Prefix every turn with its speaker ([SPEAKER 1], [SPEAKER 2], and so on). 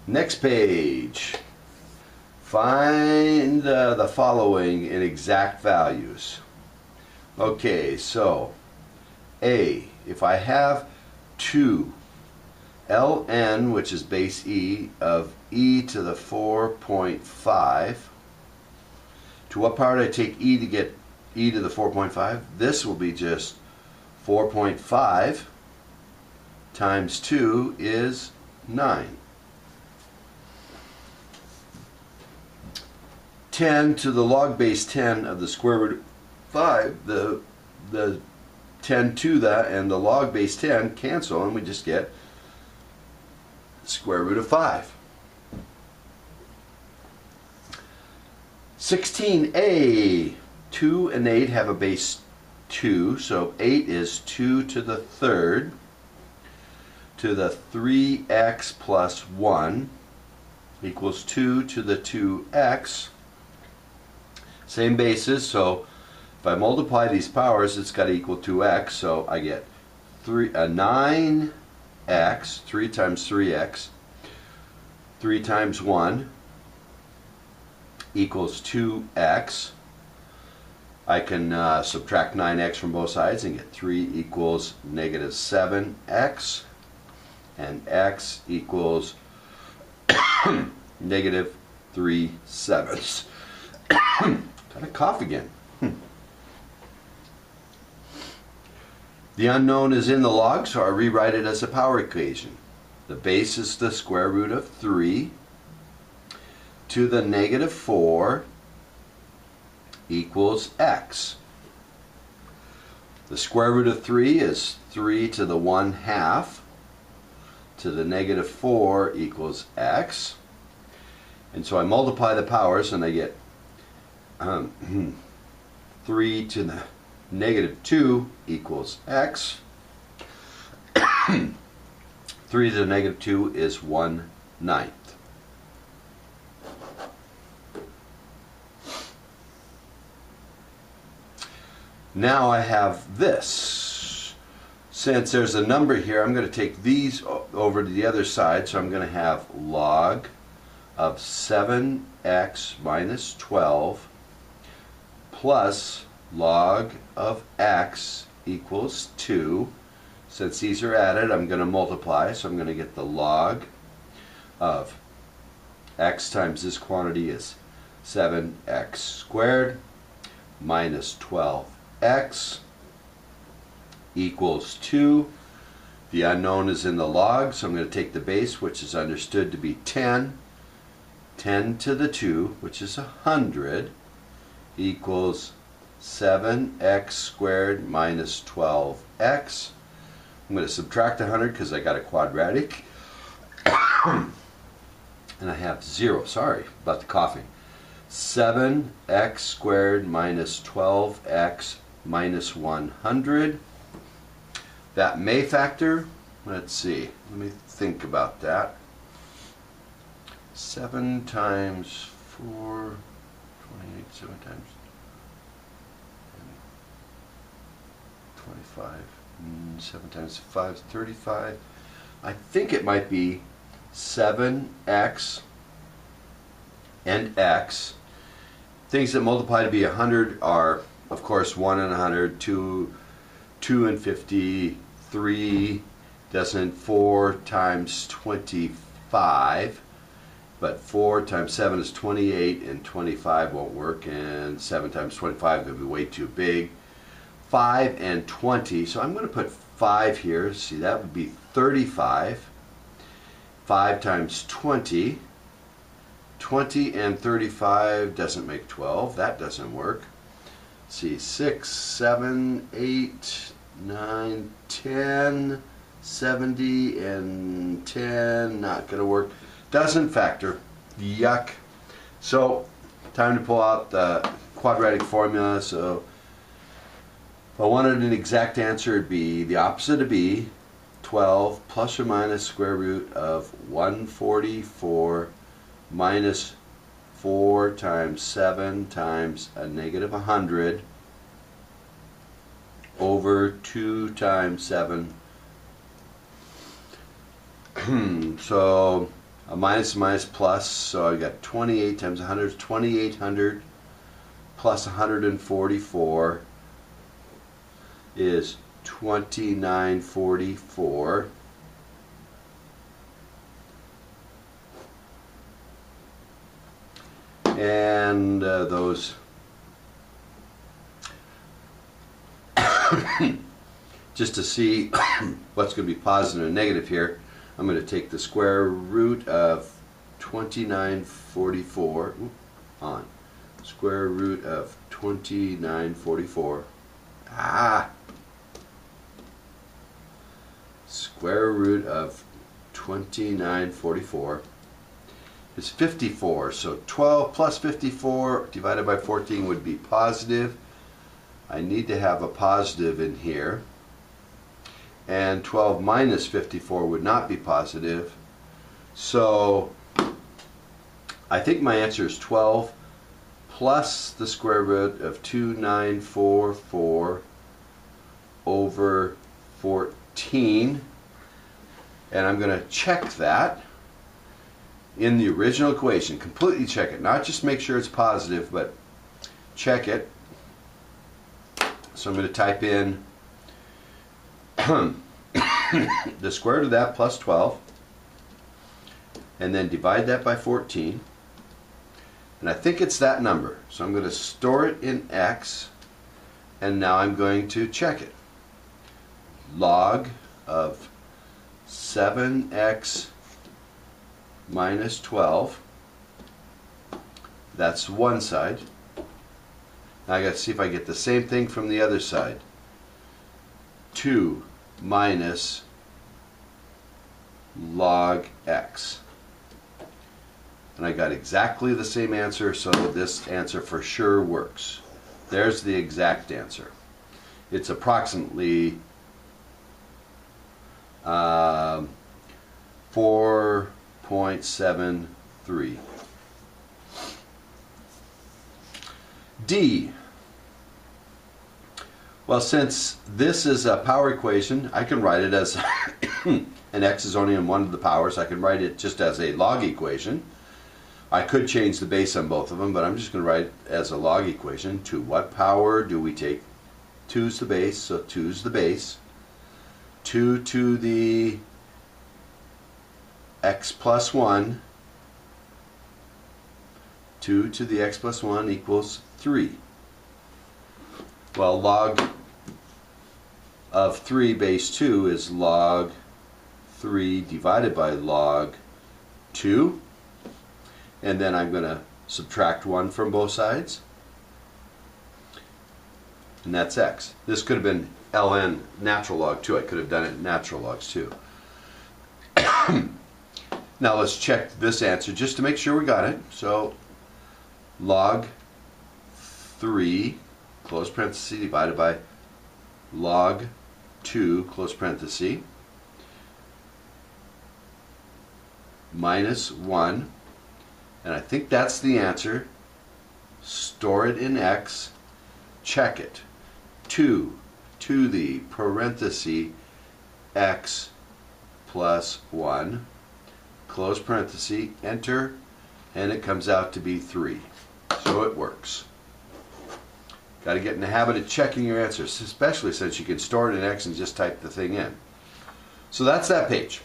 [SPEAKER 1] Next page. Find the following in exact values. Okay, so A, if I have 2 ln, which is base e, of e to the 4.5, to what power do I take e to get e to the 4.5? This will be just 4.5 times 2 is 9. 10 to the log base 10 of the square root of 5, the 10 to that and the log base 10 cancel, and we just get square root of 5. 16a, 2 and 8 have a base 2, so 8 is 2 to the third to the 3x plus 1 equals 2 to the 2x. Same basis, so if I multiply these powers, it's got to equal 2x, so I get 9x, 3 times 3x, 3 times 1 equals 2x. I can subtract 9x from both sides and get 3 equals negative 7x, and x equals negative 3/7. Got a cough again. The unknown is in the log, so I rewrite it as a power equation. The base is the square root of 3 to the negative 4 equals x. The square root of 3 is 3 to the 1/2 to the negative 4 equals x. And so I multiply the powers and I get 3 to the negative 2 equals x. 3 to the negative 2 is 1/9. Now I have this. Since there's a number here, I'm going to take these over to the other side, so I'm going to have log of 7x minus 12 plus log of x equals 2. Since these are added, I'm going to multiply, so I'm going to get the log of x times this quantity is 7x squared minus 12x equals 2. The unknown is in the log, so I'm going to take the base, which is understood to be 10. 10 to the 2, which is 100, equals 7x squared minus 12x. I'm going to subtract 100 because I got a quadratic. And I have 0. Sorry about the coughing. 7x squared minus 12x minus 100. That may factor. Let's see. Let me think about that. 7 times 4, 28, 7 times 25, 7 times 5 is 35. I think it might be 7x and x. Things that multiply to be 100 are, of course, 1 and 100, 2 and 50, 3 doesn't, 4 times 25. But 4 times 7 is 28, and 25 won't work, and 7 times 25 would be way too big. 5 and 20, so I'm going to put 5 here. See, that would be 35. 5 times 20. 20 and 35 doesn't make 12. That doesn't work. See, 6, 7, 8, 9, 10, 70, and 10, not going to work. Doesn't factor. Yuck. So, time to pull out the quadratic formula. So, if I wanted an exact answer, it'd be the opposite of B, 12 plus or minus square root of 144 minus 4 times 7 times a negative 100 over 2 times 7. So A minus minus plus, so I got 28 times 100 is 2800 plus 144 is 2944. And those just to see what's going to be positive and negative here, I'm going to take the square root of 2944 on square root of 2944. Square root of 2944 is 54. So 12 plus 54 divided by 14 would be positive. I need to have a positive in here. And 12 minus 54 would not be positive. So I think my answer is 12 plus the square root of 2944 over 14. And I'm going to check that in the original equation. Completely check it. Not just make sure it's positive, but check it. So I'm going to type in the square root of that plus 12, and then divide that by 14, and I think it's that number, so I'm going to store it in x, and now I'm going to check it. Log of 7x minus 12, that's one side. Now I got to see if I get the same thing from the other side. 2 minus log x. And I got exactly the same answer, so this answer for sure works. There's the exact answer. It's approximately 4.73. D. Well, since this is a power equation, I can write it as and x is only in one of the powers. I can write it just as a log equation. I could change the base on both of them, but I'm just going to write it as a log equation. To what power do we take? 2 is the base, so 2 is the base. 2 to the x plus 1. 2 to the x plus 1 equals 3. Well, log of 3 base 2 is log 3 divided by log 2. And then I'm going to subtract 1 from both sides. And that's x. This could have been ln natural log 2. I could have done it in natural logs too. Now let's check this answer just to make sure we got it. So log 3 close parenthesis divided by log 2 close parenthesis minus 1, and I think that's the answer. Store it in x, check it. 2 to the parenthesis x plus 1 close parenthesis, enter, and it comes out to be 3. So it works. Got to get in the habit of checking your answers, especially since you can store it in X and just type the thing in. So that's that page.